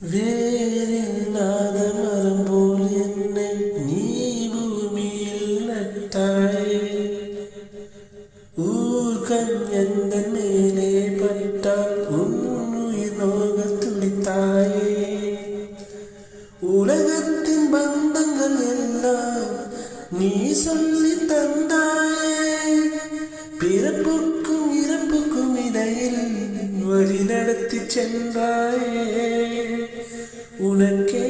வேறில்லாத மரம் போல் என்னை நீ பூமியில் நட்டாயே. ஊர்கண் எந்த மேலே பட்டால் உன்னுயிர் நோக துடித்தாயே. உலகத்தின் பந்தங்கள் எல்லாம் நீ சொல்லி தந்தாயே. பிறப்புக்கும் இறப்புக்கும் இடையில் வழி நடத்தி சென்றாயே. உனக்கே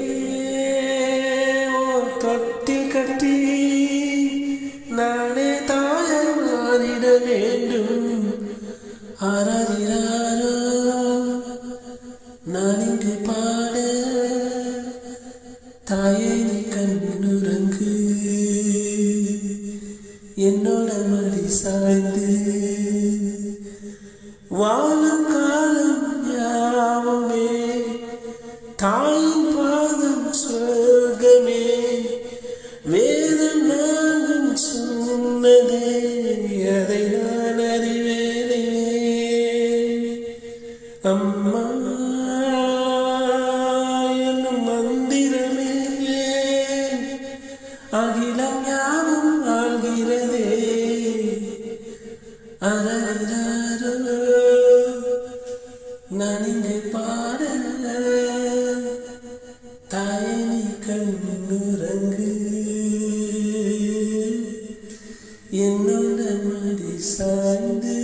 ஓர் தொட்டில் கட்டி நானே தாயாய் மாறிட வேண்டும். ஆராதிராரோ நான் இங்கு பாட, தாயே நீ கண்ணுறங்கு, என்னோட மடி சாய்ந்து. வாழும் காலம் யாவுமே தாயின் பாதம் சொர்க்கமே. வேதம் நான்கும் சொன்னதே, அதை நான் அறிவேனே. அம்மா என்னும் மந்திரமே அகிலம் யாவும் ஆள்கிறதே. அரராரோ நான் இங்கு பாட, தாயே நீ கண்ணுறங்கு, என்னோட மடி சாய்ந்து.